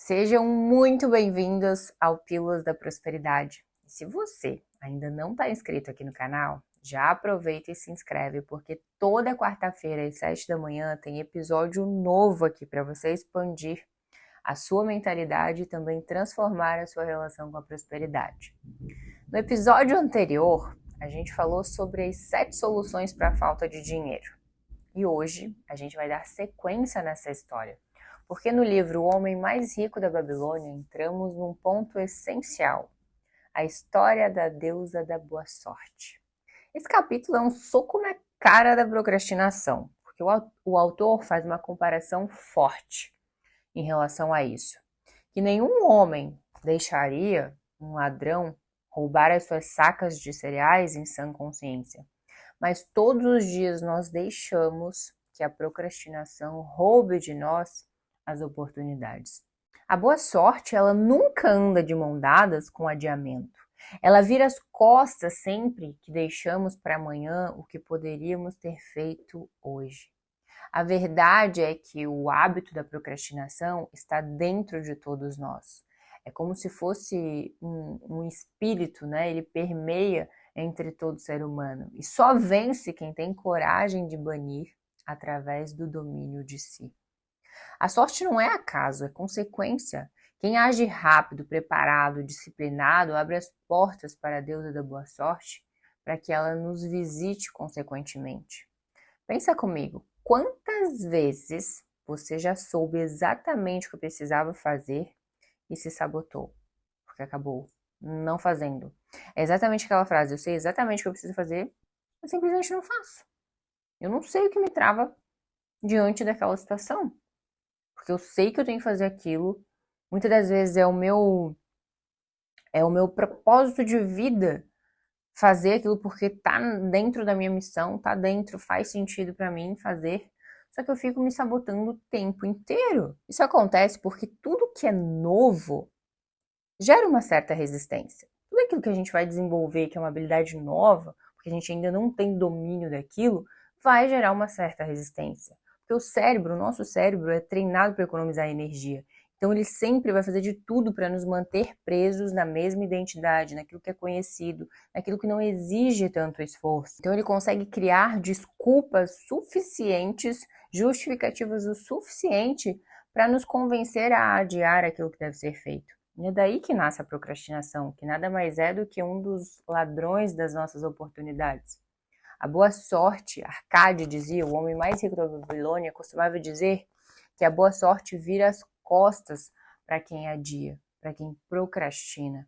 Sejam muito bem-vindos ao Pílulas da Prosperidade. E se você ainda não está inscrito aqui no canal, já aproveita e se inscreve, porque toda quarta-feira às 7 da manhã tem episódio novo aqui para você expandir a sua mentalidade e também transformar a sua relação com a prosperidade. No episódio anterior, a gente falou sobre as 7 soluções para a falta de dinheiro. E hoje a gente vai dar sequência nessa história. Porque no livro O Homem Mais Rico da Babilônia entramos num ponto essencial, a história da deusa da boa sorte. Esse capítulo é um soco na cara da procrastinação, porque o autor faz uma comparação forte em relação a isso. Que nenhum homem deixaria um ladrão roubar as suas sacas de cereais em sã consciência, mas todos os dias nós deixamos que a procrastinação roube de nós as oportunidades. A boa sorte, ela nunca anda de mão dadas com adiamento. Ela vira as costas sempre que deixamos para amanhã o que poderíamos ter feito hoje. A verdade é que o hábito da procrastinação está dentro de todos nós. É como se fosse um espírito, né? Ele permeia entre todo ser humano. E só vence quem tem coragem de banir através do domínio de si. A sorte não é acaso, é consequência. Quem age rápido, preparado, disciplinado, abre as portas para a deusa da boa sorte, para que ela nos visite consequentemente. Pensa comigo, quantas vezes você já soube exatamente o que precisava fazer e se sabotou, porque acabou não fazendo? É exatamente aquela frase, eu sei exatamente o que eu preciso fazer, eu simplesmente não faço. Eu não sei o que me trava diante daquela situação. Porque eu sei que eu tenho que fazer aquilo, muitas das vezes é o meu propósito de vida fazer aquilo porque tá dentro da minha missão, tá dentro, faz sentido para mim fazer, só que eu fico me sabotando o tempo inteiro. Isso acontece porque tudo que é novo gera uma certa resistência. Tudo aquilo que a gente vai desenvolver, que é uma habilidade nova, porque a gente ainda não tem domínio daquilo, vai gerar uma certa resistência. Porque o nosso cérebro é treinado para economizar energia. Então ele sempre vai fazer de tudo para nos manter presos na mesma identidade, naquilo que é conhecido, naquilo que não exige tanto esforço. Então ele consegue criar desculpas suficientes, justificativas o suficiente para nos convencer a adiar aquilo que deve ser feito. E é daí que nasce a procrastinação, que nada mais é do que um dos ladrões das nossas oportunidades. A boa sorte, Arcade dizia, o homem mais rico da Babilônia, costumava dizer que a boa sorte vira as costas para quem adia, para quem procrastina.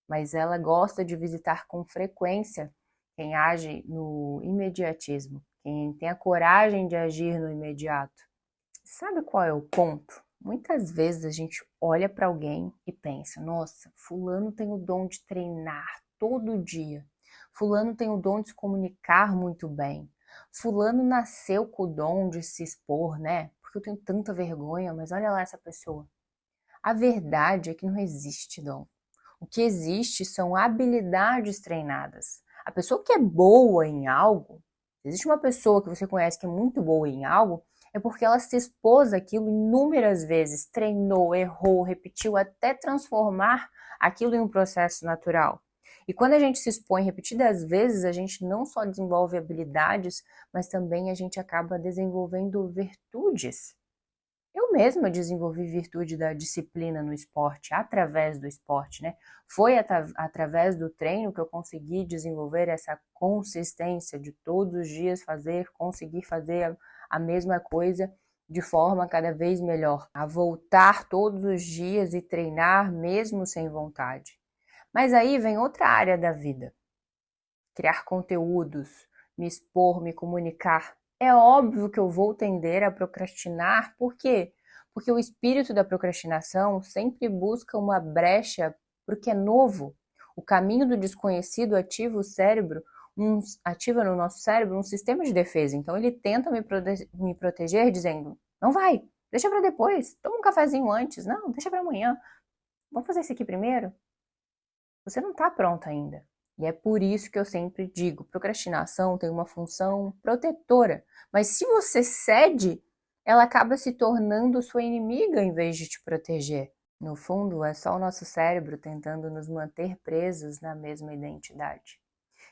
Mas ela gosta de visitar com frequência quem age no imediatismo, quem tem a coragem de agir no imediato. Sabe qual é o ponto? Muitas vezes a gente olha para alguém e pensa, nossa, fulano tem o dom de treinar todo dia. Fulano tem o dom de se comunicar muito bem. Fulano nasceu com o dom de se expor, né? Porque eu tenho tanta vergonha, mas olha lá essa pessoa. A verdade é que não existe dom. O que existe são habilidades treinadas. A pessoa que é boa em algo, existe uma pessoa que você conhece que é muito boa em algo, é porque ela se expôs àquilo inúmeras vezes, treinou, errou, repetiu, até transformar aquilo em um processo natural. E quando a gente se expõe repetidas vezes, a gente não só desenvolve habilidades, mas também a gente acaba desenvolvendo virtudes. Eu mesma desenvolvi virtude da disciplina no esporte, através do esporte, né? Foi através do treino que eu consegui desenvolver essa consistência de todos os dias conseguir fazer a mesma coisa de forma cada vez melhor, a voltar todos os dias e treinar mesmo sem vontade. Mas aí vem outra área da vida. Criar conteúdos, me expor, me comunicar. É óbvio que eu vou tender a procrastinar, por quê? Porque o espírito da procrastinação sempre busca uma brecha para o que é novo. O caminho do desconhecido ativa ativa no nosso cérebro um sistema de defesa. Então ele tenta me proteger dizendo, não vai, deixa para depois, toma um cafezinho antes, não, deixa para amanhã. Vamos fazer isso aqui primeiro? Você não está pronta ainda. E é por isso que eu sempre digo, procrastinação tem uma função protetora, mas se você cede, ela acaba se tornando sua inimiga em vez de te proteger. No fundo, é só o nosso cérebro tentando nos manter presos na mesma identidade.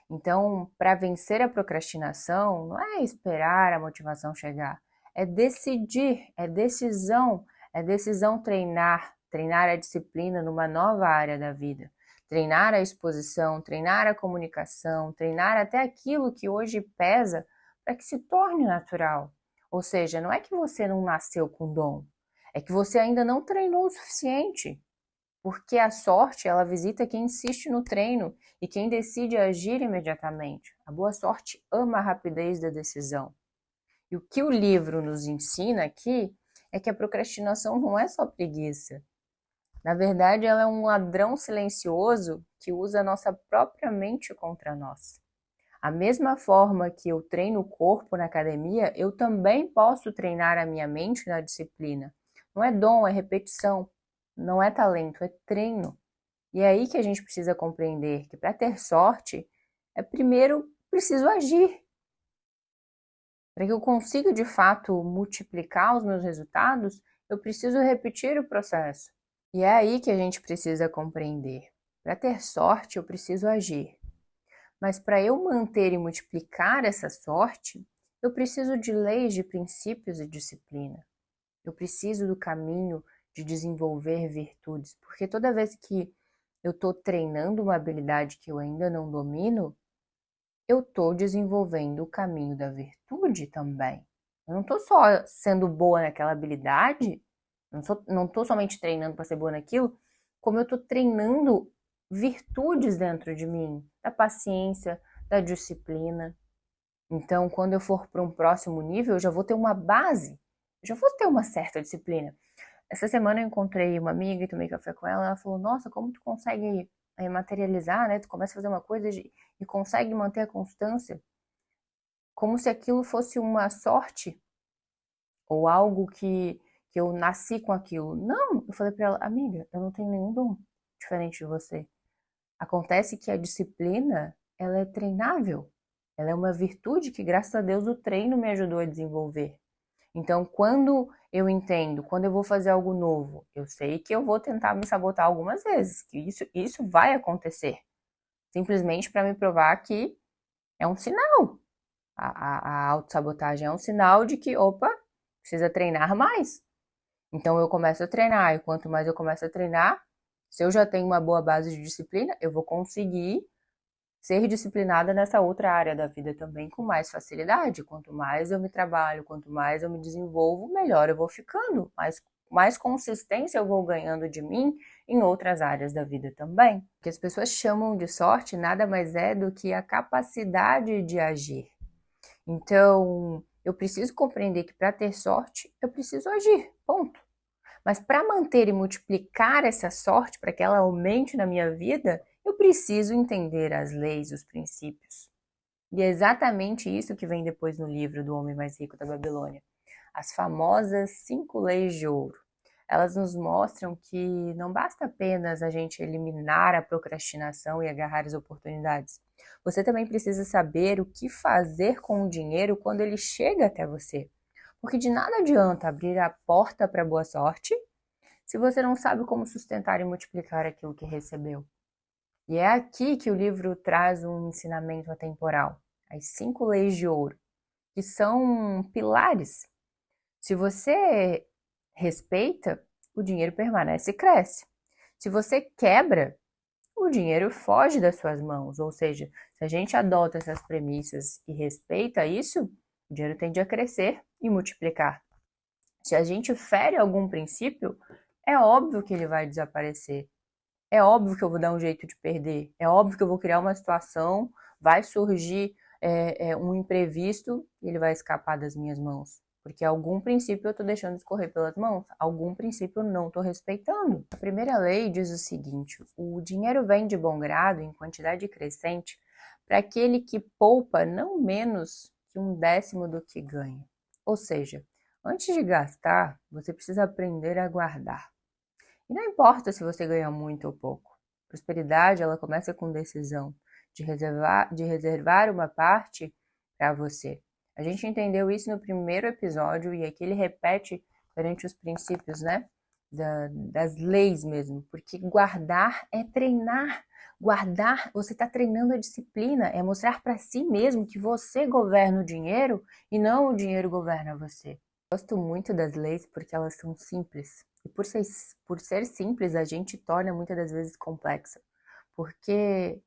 Então, para vencer a procrastinação, não é esperar a motivação chegar, é decidir, é decisão treinar a disciplina numa nova área da vida, treinar a exposição, treinar a comunicação, treinar até aquilo que hoje pesa para que se torne natural. Ou seja, não é que você não nasceu com dom, é que você ainda não treinou o suficiente. Porque a sorte, ela visita quem insiste no treino e quem decide agir imediatamente. A boa sorte ama a rapidez da decisão. E o que o livro nos ensina aqui é que a procrastinação não é só preguiça. Na verdade, ela é um ladrão silencioso que usa a nossa própria mente contra nós. A mesma forma que eu treino o corpo na academia, eu também posso treinar a minha mente na disciplina. Não é dom, é repetição. Não é talento, é treino. E é aí que a gente precisa compreender que para ter sorte, é primeiro preciso agir. Para que eu consiga de fato multiplicar os meus resultados, eu preciso repetir o processo. E é aí que a gente precisa compreender. Para ter sorte, eu preciso agir. Mas para eu manter e multiplicar essa sorte, eu preciso de leis, de princípios e disciplina. Eu preciso do caminho de desenvolver virtudes, porque toda vez que eu estou treinando uma habilidade que eu ainda não domino, eu estou desenvolvendo o caminho da virtude também. Eu não estou só sendo boa naquela habilidade, não estou somente treinando para ser boa naquilo, como eu estou treinando virtudes dentro de mim, da paciência, da disciplina. Então, quando eu for para um próximo nível, eu já vou ter uma base, eu já vou ter uma certa disciplina. Essa semana eu encontrei uma amiga e tomei café com ela. Ela falou: Nossa, como tu consegue materializar, né? Tu começa a fazer uma coisa e consegue manter a constância, como se aquilo fosse uma sorte ou algo que eu nasci com aquilo. Não, eu falei para ela: Amiga, eu não tenho nenhum dom diferente de você. Acontece que a disciplina, ela é treinável. Ela é uma virtude que, graças a Deus, o treino me ajudou a desenvolver. Então, quando eu entendo, quando eu vou fazer algo novo, eu sei que eu vou tentar me sabotar algumas vezes, que isso vai acontecer. Simplesmente para me provar que é um sinal. A autossabotagem é um sinal de que, opa, precisa treinar mais. Então, eu começo a treinar, e quanto mais eu começo a treinar, se eu já tenho uma boa base de disciplina, eu vou conseguir ser disciplinada nessa outra área da vida também com mais facilidade. Quanto mais eu me trabalho, quanto mais eu me desenvolvo, melhor eu vou ficando, mais consistência eu vou ganhando de mim em outras áreas da vida também. O que as pessoas chamam de sorte nada mais é do que a capacidade de agir. Então, eu preciso compreender que para ter sorte, eu preciso agir, ponto. Mas para manter e multiplicar essa sorte, para que ela aumente na minha vida, eu preciso entender as leis, os princípios. E é exatamente isso que vem depois no livro do Homem Mais Rico da Babilônia. As famosas 5 leis de ouro. Elas nos mostram que não basta apenas a gente eliminar a procrastinação e agarrar as oportunidades. Você também precisa saber o que fazer com o dinheiro quando ele chega até você. Porque de nada adianta abrir a porta para a boa sorte se você não sabe como sustentar e multiplicar aquilo que recebeu. E é aqui que o livro traz um ensinamento atemporal, as 5 leis de ouro, que são pilares. Se você respeita, o dinheiro permanece e cresce. Se você quebra, o dinheiro foge das suas mãos. Ou seja, se a gente adota essas premissas e respeita isso, o dinheiro tende a crescer e multiplicar. Se a gente fere algum princípio, é óbvio que ele vai desaparecer. É óbvio que eu vou dar um jeito de perder. É óbvio que eu vou criar uma situação, vai surgir um imprevisto e ele vai escapar das minhas mãos. Porque algum princípio eu estou deixando escorrer pelas mãos, algum princípio eu não estou respeitando. A primeira lei diz o seguinte: o dinheiro vem de bom grado, em quantidade crescente, para aquele que poupa não menos que 1/10 do que ganha. Ou seja, antes de gastar, você precisa aprender a guardar. E não importa se você ganha muito ou pouco. Prosperidade, ela começa com decisão de reservar uma parte para você. A gente entendeu isso no primeiro episódio e aqui ele repete perante os princípios, né? das leis mesmo, porque guardar é treinar. Guardar, você está treinando a disciplina, é mostrar para si mesmo que você governa o dinheiro e não o dinheiro governa você. Gosto muito das leis porque elas são simples. E por ser simples, a gente torna muitas das vezes complexa. Porque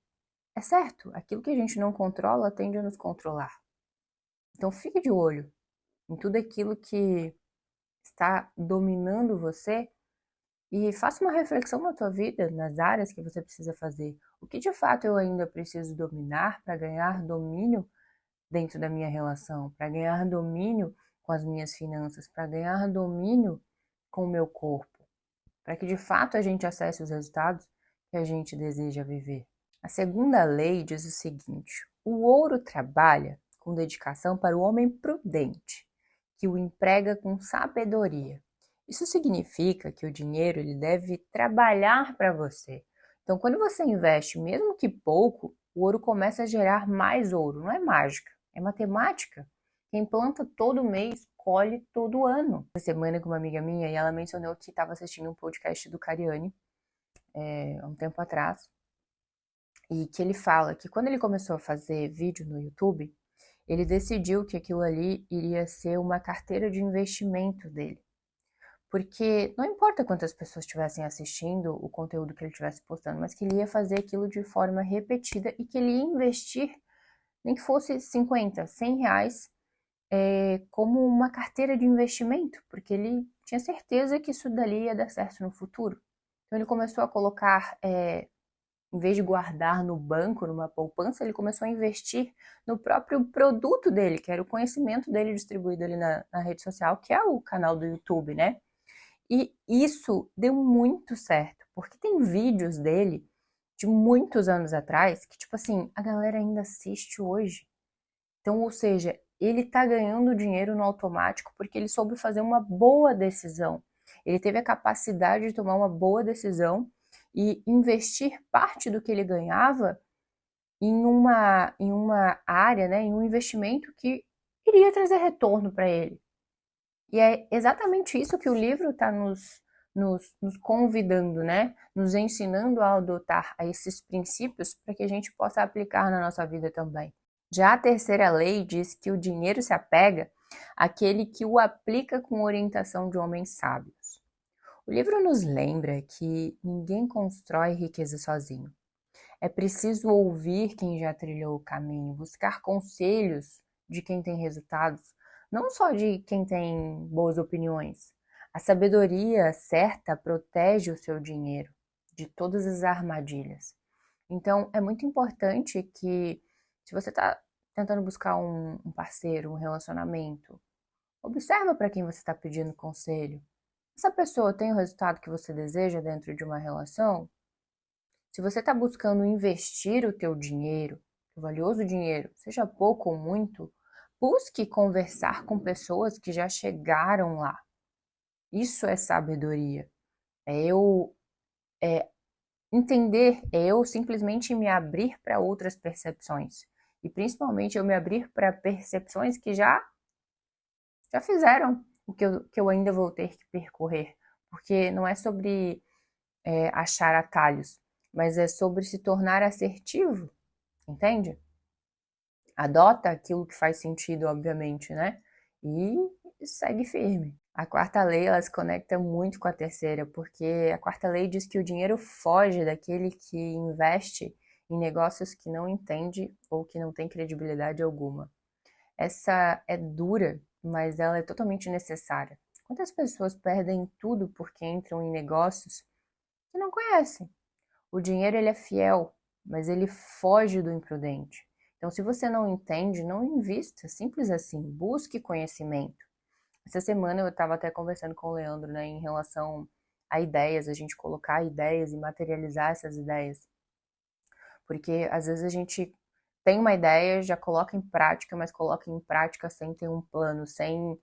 é certo, aquilo que a gente não controla tende a nos controlar. Então fique de olho em tudo aquilo que está dominando você e faça uma reflexão na tua vida, nas áreas que você precisa fazer. O que de fato eu ainda preciso dominar para ganhar domínio dentro da minha relação, para ganhar domínio com as minhas finanças, para ganhar domínio com o meu corpo, para que de fato a gente acesse os resultados que a gente deseja viver. A segunda lei diz o seguinte: o ouro trabalha com dedicação para o homem prudente, que o emprega com sabedoria. Isso significa que o dinheiro ele deve trabalhar para você. Então, quando você investe, mesmo que pouco, o ouro começa a gerar mais ouro. Não é mágica, é matemática. Quem planta todo mês, colhe todo ano. Essa semana com uma amiga minha, e ela mencionou que estava assistindo um podcast do Cariani, há um tempo atrás, e que ele fala que quando ele começou a fazer vídeo no YouTube, ele decidiu que aquilo ali iria ser uma carteira de investimento dele. Porque não importa quantas pessoas estivessem assistindo o conteúdo que ele estivesse postando, mas que ele ia fazer aquilo de forma repetida e que ele ia investir, nem que fosse 50, 100 reais, como uma carteira de investimento, porque ele tinha certeza que isso dali ia dar certo no futuro. Então ele começou a colocar, em vez de guardar no banco, numa poupança, ele começou a investir no próprio produto dele, que era o conhecimento dele distribuído ali na rede social, que é o canal do YouTube, né? E isso deu muito certo, porque tem vídeos dele de muitos anos atrás que, tipo assim, a galera ainda assiste hoje. Então, ou seja, ele tá ganhando dinheiro no automático porque ele soube fazer uma boa decisão. Ele teve a capacidade de tomar uma boa decisão e investir parte do que ele ganhava em uma área, né, em um investimento que iria trazer retorno para ele. E é exatamente isso que o livro está nos convidando, né? Nos ensinando a adotar a esses princípios para que a gente possa aplicar na nossa vida também. Já a terceira lei diz que o dinheiro se apega àquele que o aplica com orientação de homens sábios. O livro nos lembra que ninguém constrói riqueza sozinho. É preciso ouvir quem já trilhou o caminho, buscar conselhos de quem tem resultados, não só de quem tem boas opiniões. A sabedoria certa protege o seu dinheiro de todas as armadilhas. Então, é muito importante que, se você está tentando buscar um parceiro, um relacionamento, observa para quem você está pedindo conselho. Essa pessoa tem o resultado que você deseja dentro de uma relação? Se você está buscando investir o teu dinheiro, o valioso dinheiro, seja pouco ou muito, busque conversar com pessoas que já chegaram lá. Isso é sabedoria. É eu entender, é eu simplesmente me abrir para outras percepções. E principalmente eu me abrir para percepções que já fizeram o que eu ainda vou ter que percorrer. Porque não é sobre achar atalhos, mas é sobre se tornar assertivo, entende? Adota aquilo que faz sentido, obviamente, né? E segue firme. A quarta lei, ela se conecta muito com a terceira, porque a quarta lei diz que o dinheiro foge daquele que investe em negócios que não entende ou que não tem credibilidade alguma. Essa é dura, mas ela é totalmente necessária. Quantas pessoas perdem tudo porque entram em negócios que não conhecem? O dinheiro ele é fiel, mas ele foge do imprudente. Então, se você não entende, não invista, simples assim, busque conhecimento. Essa semana eu estava até conversando com o Leandro, né, em relação a ideias, a gente colocar ideias e materializar essas ideias. Porque às vezes a gente tem uma ideia, já coloca em prática, mas coloca em prática sem ter um plano, sem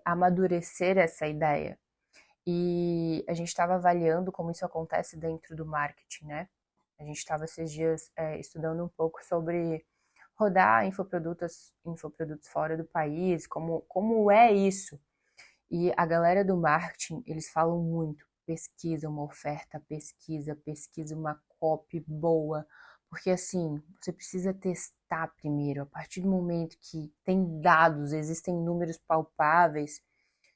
amadurecer essa ideia. E a gente estava avaliando como isso acontece dentro do marketing, né? A gente estava esses dias estudando um pouco sobre rodar infoprodutos fora do país, como é isso. E a galera do marketing, eles falam muito pesquisa uma oferta, pesquisa uma copy boa, porque assim, você precisa testar primeiro. A partir do momento que tem dados, existem números palpáveis,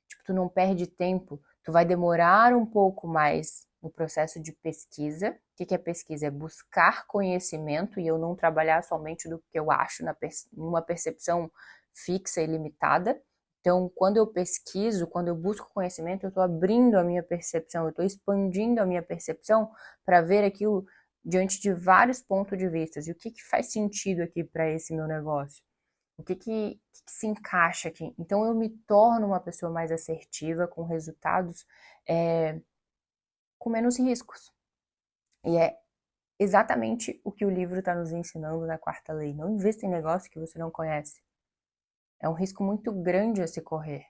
tipo, tu não perde tempo, tu vai demorar um pouco mais no processo de pesquisa. O que é pesquisa? É buscar conhecimento e eu não trabalhar somente do que eu acho numa percepção fixa e limitada. Então, quando eu pesquiso, quando eu busco conhecimento, eu estou abrindo a minha percepção, eu estou expandindo a minha percepção para ver aquilo diante de vários pontos de vista. E o que faz sentido aqui para esse meu negócio? O que se encaixa aqui? Então eu me torno uma pessoa mais assertiva, com resultados com menos riscos. E é exatamente o que o livro está nos ensinando na quarta lei. Não investa em negócio que você não conhece. É um risco muito grande a se correr.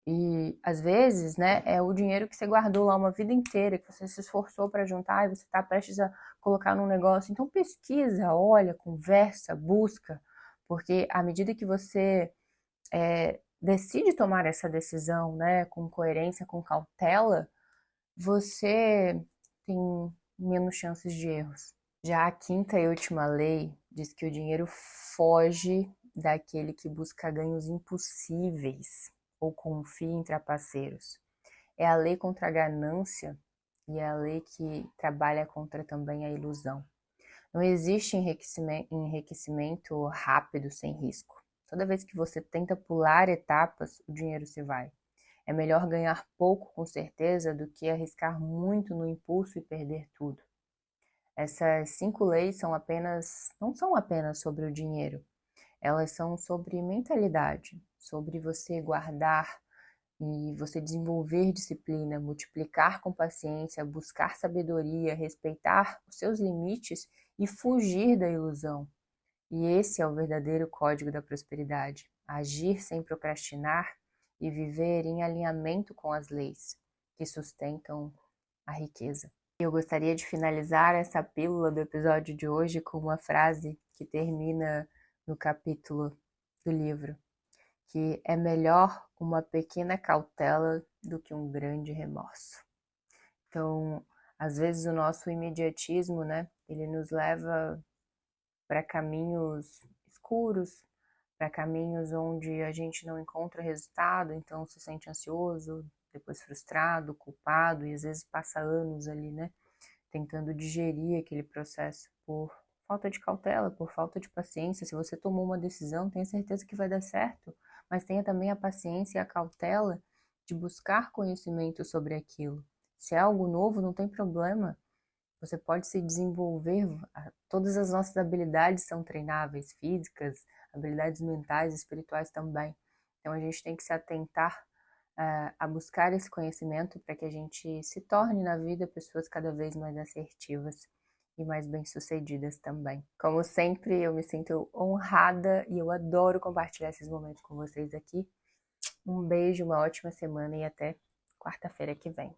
E às vezes, né, é o dinheiro que você guardou lá uma vida inteira, que você se esforçou para juntar e você está prestes a colocar num negócio. Então pesquisa, olha, conversa, busca, porque à medida que você decide tomar essa decisão, né, com coerência, com cautela, você tem menos chances de erros. Já a quinta e última lei diz que o dinheiro foge daquele que busca ganhos impossíveis ou confia em trapaceiros. É a lei contra a ganância e é a lei que trabalha contra também a ilusão. Não existe enriquecimento rápido sem risco. Toda vez que você tenta pular etapas, o dinheiro se vai. É melhor ganhar pouco com certeza do que arriscar muito no impulso e perder tudo. Essas 5 leis não são apenas sobre o dinheiro. Elas são sobre mentalidade, sobre você guardar e você desenvolver disciplina, multiplicar com paciência, buscar sabedoria, respeitar os seus limites e fugir da ilusão. E esse é o verdadeiro código da prosperidade: agir sem procrastinar e viver em alinhamento com as leis que sustentam a riqueza. Eu gostaria de finalizar essa pílula do episódio de hoje com uma frase que termina no capítulo do livro, que é melhor uma pequena cautela do que um grande remorso. Então, às vezes o nosso imediatismo, né, ele nos leva para caminhos escuros, para caminhos onde a gente não encontra resultado, então se sente ansioso, depois frustrado, culpado, e às vezes passa anos ali, né, tentando digerir aquele processo por falta de cautela, por falta de paciência. Se você tomou uma decisão, tenha certeza que vai dar certo, mas tenha também a paciência e a cautela de buscar conhecimento sobre aquilo. Se é algo novo, não tem problema. Você pode se desenvolver, todas as nossas habilidades são treináveis, físicas, habilidades mentais, espirituais também. Então a gente tem que se atentar a buscar esse conhecimento para que a gente se torne na vida pessoas cada vez mais assertivas e mais bem-sucedidas também. Como sempre, eu me sinto honrada e eu adoro compartilhar esses momentos com vocês aqui. Um beijo, uma ótima semana e até quarta-feira que vem.